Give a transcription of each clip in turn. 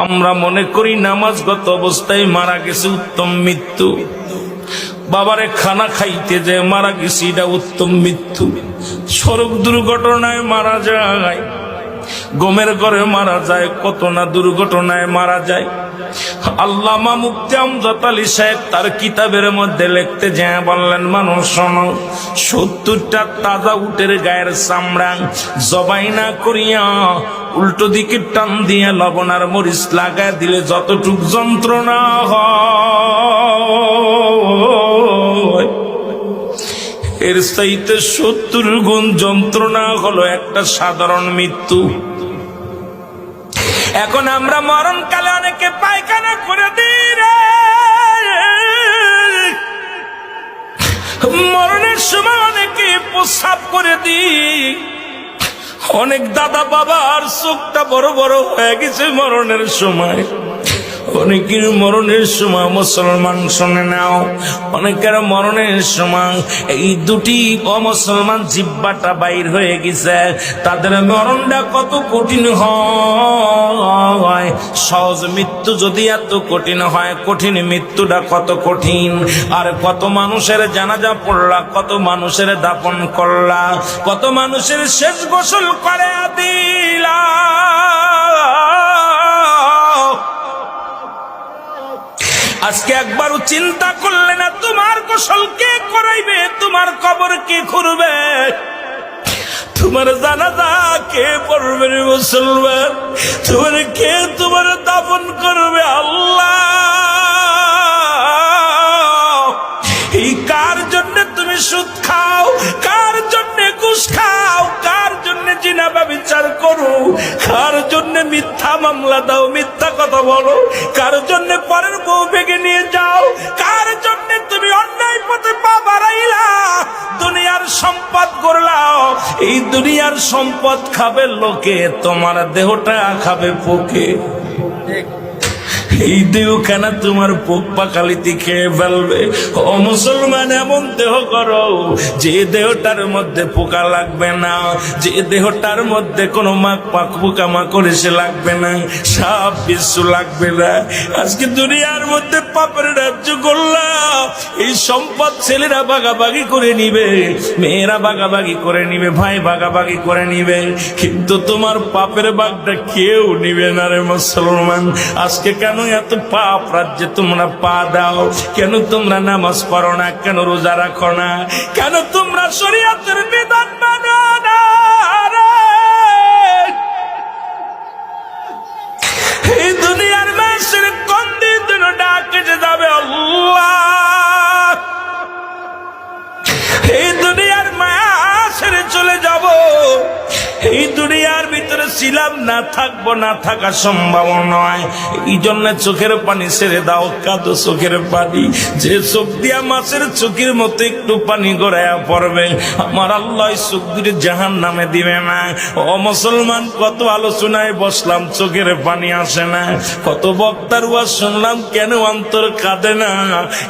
আমরা মনে করি নামাজগত অবস্থায় মারা গেছে উত্তম মৃত্যু, বাবারে খানা খাইতে যে মারা গেছে এটা উত্তম মৃত্যু। সড়ক দুর্ঘটনায় মারা যায়, গমের ঘরে মারা যায়, কত না দুর্ঘটনায় মারা যায়। আল্লামা মুফতি আমজাদ আলী সাহেব তার কিতাবের মধ্যে লিখতে যায় বললেন, মানুষ শোনো, 70টা তাজা উটের গায়ের চামড়া জবাই না করিয়া উল্টো দিকে টান দিয়ে লবণ আর মরিচ লাগায় দিলে যতটুক যন্ত্রণা হয়, এর চাইতে 70 গুণ যন্ত্রণা হলো একটা সাধারণ মৃত্যু। এখন আমরা মরণকালে অনেকে পায়খানা করে দিই রে, মরণের সময় অনেকে প্রস্রাব করে দিই। অনেক দাদা বাবার চোখটা বড় বড় হয়ে গেছে মরণের সময়। অনেকের মরণের সময়, মুসলমান শুনে নাও, অনেকের মরণের সময় এই দুটি অমুসলমান জিহ্বাটা বাইর হয়ে গেছে। তাদের মরণটা কত কঠিন হয়। সহজ মৃত্যু যদি এত কঠিন হয়, কঠিন মৃত্যুটা কত কঠিন। আর কত মানুষের জানাজা পড়লা, কত মানুষের দাফন করলা, কত মানুষের শেষ গোসল করে দিলা। আজকে একবারও চিন্তা করলে না তোমার গোসল কে করাইবে, তোমার কবর কে খুঁড়বে, তোমার জানাজা কে পড়বে রে মুসলমান, তোমার কে তোমার দাফন করবে? আল্লাহ, এই কার জন্য তুমি সুদ খাও, কার জন্য ঘুষ খাও, কার জন্য জিনা ব্যভিচার করো, কার জন্য মিথ্যা মামলা দাও, মিথ্যা কথা বলো, কার জন্য পরের বউ ভেঙে নিয়ে যাও, কার জন্য তুমি অন্যায় পথে পা বাড়াইলা, দুনিয়ার সম্পদ করলাও। এই দুনিয়ার সম্পদ খাবে লোকে, তোমার দেহটা খাবে পোকে। এই দেহ কেন তোমার পোক পাকালিতে খেয়ে ফেলবে? ও মুসলমান, এমন দেহ করো যে দেহটার মধ্যে পোকা লাগবে না, যে দেহটার মধ্যে কোনো পোকা মাকড় এসে লাগবে না, সাপ বিচ্ছু লাগবে না। আজকে দুনিয়ার মধ্যে পাপের রাজ্য করলাম, এই সম্পদ ছেলেরা ভাগাভাগি করে নিবে, মেয়েরা ভাগাভাগি করে নিবে, ভাই ভাগাভাগি করে নিবে, কিন্তু তোমার পাপের ভাগটা কেউ নিবে না রে মুসলমান। আজকে কেন এত পাপ রাজ্যে তোমরা পা দাও? কেন তোমরা নামাজ পড়ো না? কেন রোজা রাখো না? কেন তোমরা শরীয়তের বিধান মানো না? এই দুনিয়ার মানুষের কোন দিন ডাকে যাবে আল্লাহ, এই দুনিয়ার মায়া ছেড়ে চলে যাব। এই দুনিয়ার ভিতরে ছিলাম না, থাকবো না, থাকা সম্ভব নয়। এই জন্য চোখের পানি ছেড়ে দাও, কাঁদো চোখের পানি। যে চোখ দিয়া মাছের চোখের মতো একটু পানি গড়াইয়া পড়বে, আমার আল্লাহ চোখ দুটি জাহান নামে দিবে না। ও মুসলমান, কত আলোচনায় বসলাম, চোখের পানি আসে না। কত বক্তার ওয়াজ শুনলাম, কেন অন্তর কাঁদে না?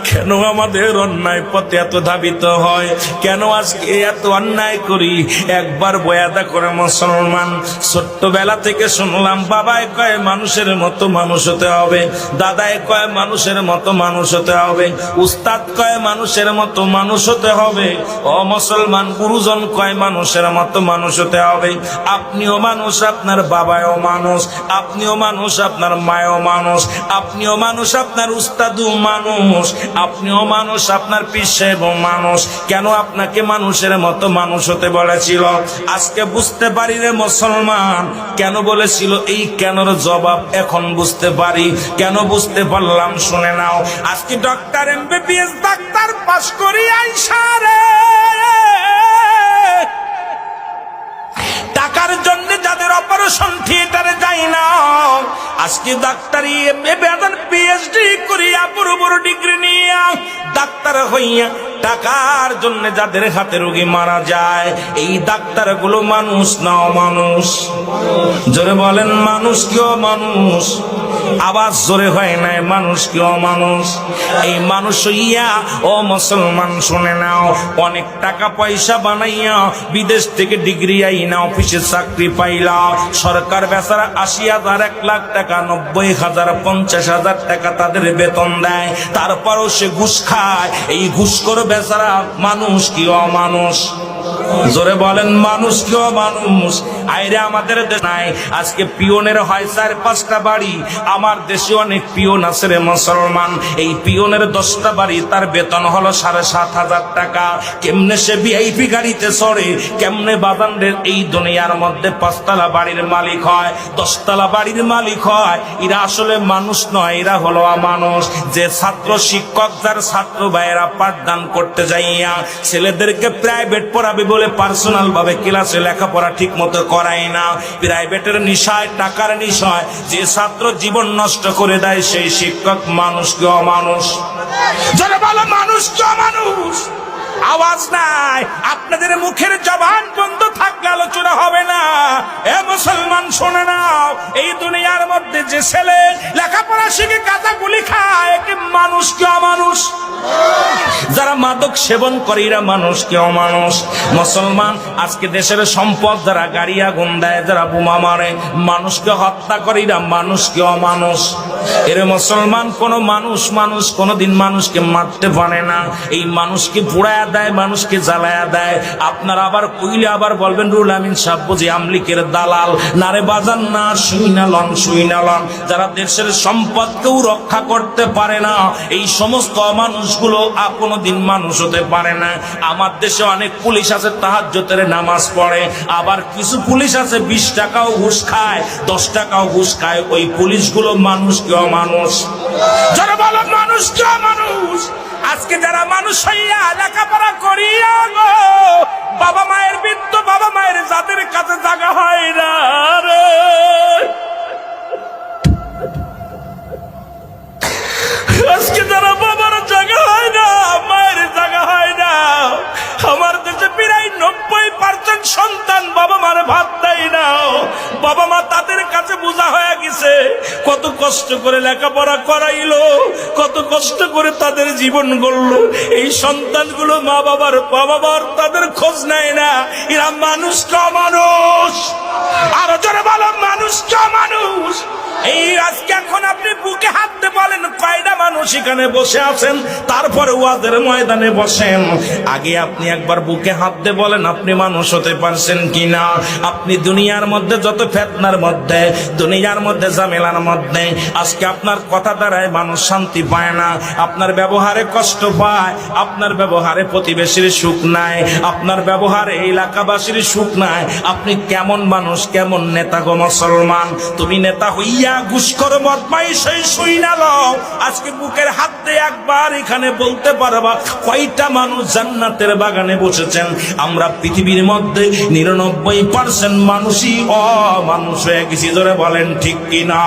কেন আমাদের অন্যায় পথে এত ধাবিত হয়? কেন আজকে এত অন্যায় করি? একবার বয়াদা করে মুসলমান, ছোট্টবেলা থেকে শুনলাম, বাবায় কয় মানুষের মতো মানুষ হতে হবে, দাদায় কয় মানুষের মতো মানুষ হতে হবে, উস্তাদ কয় মানুষের মতো মানুষ হতে হবে। ও মুসলমান, গুরুজন কয় মানুষের মতো মানুষ হতে হবে। আপনিও মানুষ, আপনার বাবাও মানুষ, আপনিও মানুষ, আপনার মায়ও মানুষ, আপনিও মানুষ, আপনার উস্তাদও মানুষ, আপনিও মানুষ, আপনার পীর সাহেবও মানুষ। কেন আপনাকে মানুষের মতো মানুষ হতে বলেছিল? আজকে বুঝতে পারি রে মুসলমান, কেন বলেছিল। এই কেনর জবাব এখন বুঝতে পারি। কেন বুঝতে পারলাম শুনে নাও। আজকে ডক্টর এমবিবিএস ডাক্তার পাস করি আইসা রে, টাকার জন্য যাদের অপারেশন থিয়েটারে যাই না, আজকে ডাক্তারি পিএইচডি করিয়া বড় বড় ডিগ্রি নিয়ে ডাক্তার হইয়া টাকার জন্য যাদের হাতে রোগী মারা যায়, এই ডাক্তারগুলো মানুষ না মানুষ? জোরে বলেন, মানুষ কেউ মানুষ? আওয়াজ জোরে হয় নাই, মানুষ কি অমানুষ? এই মানুষ হইয়া ও মুসলমান শুনে নাও, অনেক টাকা পয়সা বানাইয়া বিদেশ থেকে ডিগ্রি আইনা অফিসে চাকরি পাইলা, সরকার বেচারা ৮০,০০০, ১,০০,০০০ টাকা, ৯০,০০০, ৫০,০০০ টাকা তাদের বেতন দেয়, তারপরও সে ঘুষ খায়। এই ঘুষখোর বেচারা মানুষ কি অমানুষ? জোরে বলেন, মানুষ কি অমানুষ? আইরে আমাদের দেশ নাই, আজকে পিয়নের হয় ৪-৫টা বাড়ি। আমার দেশে অনেক পিয়ন আছে রে মুসলমান, এই পিয়নের 10টা বাড়ি, তার বেতন হলো ৭,৫০০ টাকা। কেমনে সে ভিআইপি গাড়িতে চড়ে, কেমনে বাজানদের এই দুনিয়ার মধ্যে ৫তলা বাড়ির মালিক হয়, 10তলা বাড়ির মালিক হয়? এরা আসলে মানুষ নয়, এরা হলো অমানুষ। যে ছাত্র শিক্ষক, যার ছাত্র ভাইয়েরা পাঠদান করতে যাইয়া ছেলেদেরকে প্রাইভেট পড়াবে বলে পার্সোনাল ভাবে ক্লাসে লেখাপড়া ঠিক মতো করায় না, প্রাইভেটের নিশায়, টাকার নিশায় যে ছাত্র জীবন নষ্ট করে দেয়, সেই শিক্ষক মানুষ কি অমানুষ? যারা বলে মানুষ কি অমানুষ? আওয়াজ নাই, আপনাদের মুখের জবান বন্ধ থাকলে আলোচনা হবে না। এ মুসলমান শোনে নাও, এই দুনিয়ার মধ্যে যে ছেলে লেখাপড়া শিখে গাঁজা গুলি খায়, কি মানুষ কি অমানুষ? যারা মাদক সেবন করে, এরা মানুষ কি অমানুষ? মুসলমান আজকে দেশের সম্পদ যারা গাড়ি আগুন দেয়, যারা বোমা মারে, মানুষকে হত্যা করে, এরা মানুষ কি অমানুষ? এর মুসলমান কোন মানুষ কোনদিন মানুষকে মারতে পারে না। এই মানুষকে পোড়ায়া দেয়, মানুষকে জ্বালায়া দেয়। আপনারা আবার কইলে আবার বলবেন রুহুল আমিন সাহেব বুঝি আমলিকের দালাল। নারে বাজান না, শুইনালন যারা দেশের সম্পদকেও রক্ষা করতে পারে না, এই সমস্ত অমানুষগুলো কোনদিন মানুষ হতে পারে না। আমার দেশে অনেক পুলিশ আছে তাহাজ্জুদের নামাজ পড়ে, আবার কিছু পুলিশ আছে 20 টাকাও ঘুষ খায়, 10 টাকাও ঘুষ খায়। ওই পুলিশগুলো মানুষ কি অমানুষ? যারা বলো মানুষ কি অমানুষ? আজকে যারা মানুষ হইয়া লেখাপড়া করিয়া গো, বাবা মায়ের বৃদ্ধ বাবা মায়ের যাদের কাছে জায়গা হয় না রে, আজকে যারা বাবার জায়গা হয় না, মায়ের জায়গা হয় না, আমার দেশে প্রায় 90% সন্তান বাবা মার ভাত দেয় না। বাবা মা তাদের কাছে বোঝা হয়ে গেছে, কত কষ্ট করে লেখাপড়া করাইলো, কত কষ্ট করে তাদের জীবন গড়লো। এই সন্তানগুলো মা বাবার তাদের খোঁজ নেয় না। এরা মানুষ কা মানুষ? আরো জোরে বলো, মানুষ কা মানুষ? এই আজকে এখন আপনি বুকে হাত দিয়ে বলেন কয়টা মানুষ এখানে বসে আছেন, তারপরে ওয়াজের ময়দানে বসেন। আগে আপনি একবার বুকে হাত দিয়ে বলেন আপনি মানুষ হতে পারছেন কিনা। আপনি দুনিয়ার মধ্যে যত ফিতনার মধ্যে, দুনিয়ার মধ্যে ঝামেলার মধ্যে, আজকে আপনার কথা দ্বারায় মানুষ শান্তি পায় না, আপনার ব্যবহারে কষ্ট পায়, আপনার ব্যবহারে প্রতিবেশীর সুখ নাই, আপনার ব্যবহারে এলাকাবাসীর সুখ নাই। আপনি কেমন মানুষ, কেমন নেতা গো মুসলমান? তুমি নেতা হইয়া ঘুষখোর বদমাইশ হয়ে শুই না লও, আজকে বুকের হাত দিয়ে একবার এখানে বলতে পারবা কয়টা মানুষ জান্নাতের বাগানে বসেছেন? আমরা পৃথিবীর মধ্যে 99% মানুষই অমানুষ হয়ে গেছি। ধরে বলেন ঠিক কিনা?